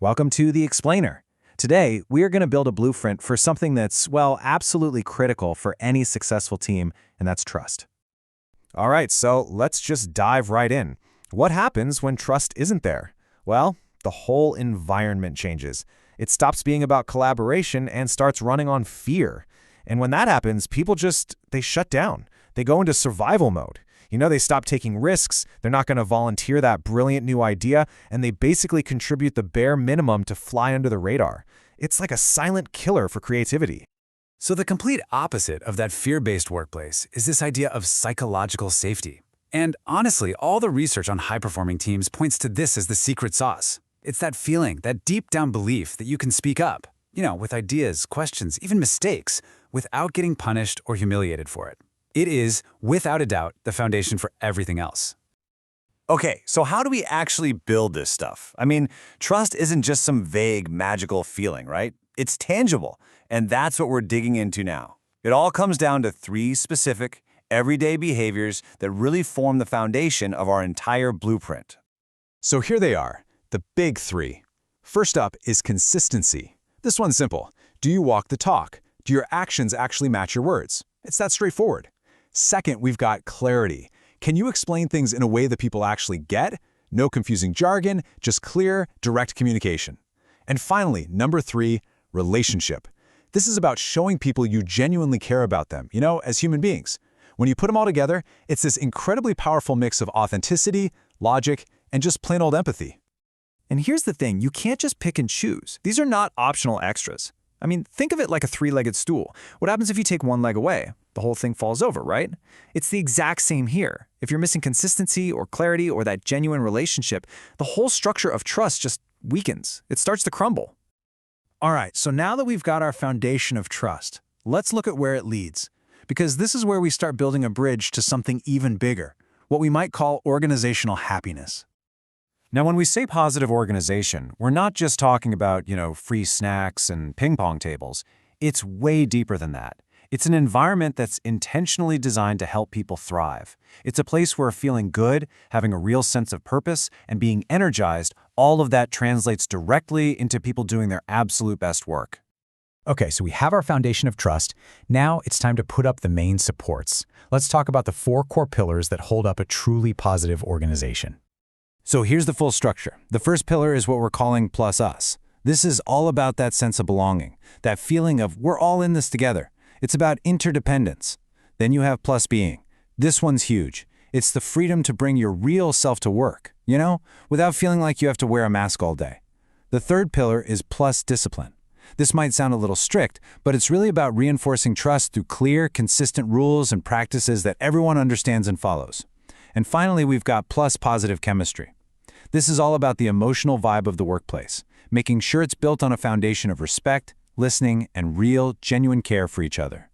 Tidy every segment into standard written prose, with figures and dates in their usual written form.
Welcome to The Explainer. Today, we are going to build a blueprint for something that's, well, absolutely critical for any successful team, and that's trust. All right, so let's just dive right in. What happens when trust isn't there? Well, the whole environment changes. It stops being about collaboration and starts running on fear. And when that happens, people they shut down. They go into survival mode. They stop taking risks, they're not going to volunteer that brilliant new idea, and they basically contribute the bare minimum to fly under the radar. It's like a silent killer for creativity. So the complete opposite of that fear-based workplace is this idea of psychological safety. And honestly, all the research on high-performing teams points to this as the secret sauce. It's that feeling, that deep-down belief that you can speak up, with ideas, questions, even mistakes, without getting punished or humiliated for it. It is, without a doubt, the foundation for everything else. Okay, so how do we actually build this stuff? Trust isn't just some vague, magical feeling, right? It's tangible, and that's what we're digging into now. It all comes down to 3 specific, everyday behaviors that really form the foundation of our entire blueprint. So here they are, the big 3. First up is consistency. This one's simple. Do you walk the talk? Do your actions actually match your words? It's that straightforward. Second, we've got clarity. Can you explain things in a way that people actually get? No confusing jargon, just clear, direct communication. And finally, number 3, relationship. This is about showing people you genuinely care about them, as human beings. When you put them all together, it's this incredibly powerful mix of authenticity, logic, and just plain old empathy. And here's the thing, you can't just pick and choose. These are not optional extras. Think of it like a 3-legged stool. What happens if you take one leg away? The whole thing falls over, right? It's the exact same here. If you're missing consistency or clarity or that genuine relationship, the whole structure of trust just weakens. It starts to crumble. All right, so now that we've got our foundation of trust, let's look at where it leads. Because this is where we start building a bridge to something even bigger, what we might call organizational happiness. Now, when we say positive organization, we're not just talking about, free snacks and ping pong tables. It's way deeper than that. It's an environment that's intentionally designed to help people thrive. It's a place where feeling good, having a real sense of purpose, and being energized, all of that translates directly into people doing their absolute best work. Okay, so we have our foundation of trust. Now it's time to put up the main supports. Let's talk about the 4 core pillars that hold up a truly positive organization. So here's the full structure. The first pillar is what we're calling plus us. This is all about that sense of belonging, that feeling of we're all in this together. It's about interdependence. Then you have plus being. This one's huge. It's the freedom to bring your real self to work, without feeling like you have to wear a mask all day. The third pillar is plus discipline. This might sound a little strict, but it's really about reinforcing trust through clear, consistent rules and practices that everyone understands and follows. And finally, we've got plus positive chemistry. This is all about the emotional vibe of the workplace, making sure it's built on a foundation of respect, listening, and real, genuine care for each other.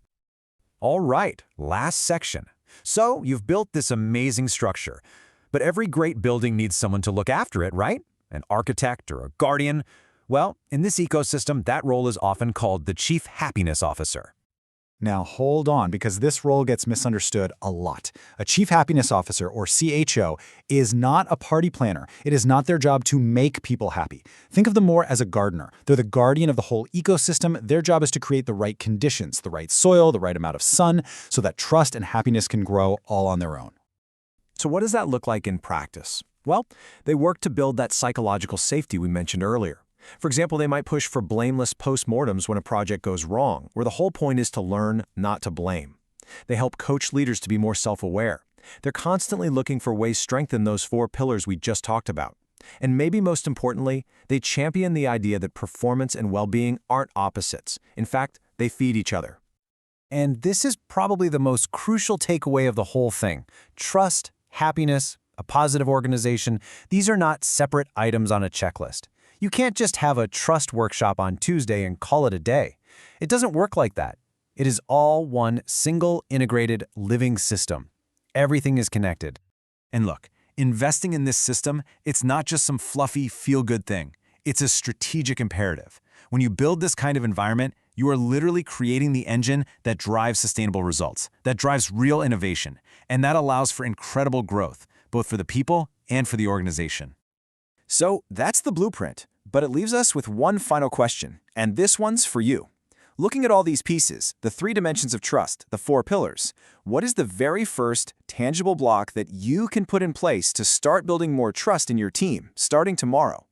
All right, last section. So you've built this amazing structure, but every great building needs someone to look after it, right? An architect or a guardian. Well, in this ecosystem, that role is often called the Chief Happiness Officer. Now hold on, because this role gets misunderstood a lot. A Chief Happiness Officer, or CHO, is not a party planner. It is not their job to make people happy. Think of them more as a gardener. They're the guardian of the whole ecosystem. Their job is to create the right conditions, the right soil, the right amount of sun, so that trust and happiness can grow all on their own. So what does that look like in practice? Well, they work to build that psychological safety we mentioned earlier. For example, they might push for blameless postmortems when a project goes wrong, where the whole point is to learn, not to blame. They help coach leaders to be more self-aware. They're constantly looking for ways to strengthen those 4 pillars we just talked about. And maybe most importantly, they champion the idea that performance and well-being aren't opposites. In fact, they feed each other. And this is probably the most crucial takeaway of the whole thing. Trust, happiness, a positive organization, these are not separate items on a checklist. You can't just have a trust workshop on Tuesday and call it a day. It doesn't work like that. It is all one single, integrated, living system. Everything is connected. And look, investing in this system, it's not just some fluffy, feel-good thing. It's a strategic imperative. When you build this kind of environment, you are literally creating the engine that drives sustainable results, that drives real innovation, and that allows for incredible growth, both for the people and for the organization. So that's the blueprint. But it leaves us with one final question, and this one's for you. Looking at all these pieces, the 3 dimensions of trust, the 4 pillars, what is the very first tangible block that you can put in place to start building more trust in your team, starting tomorrow?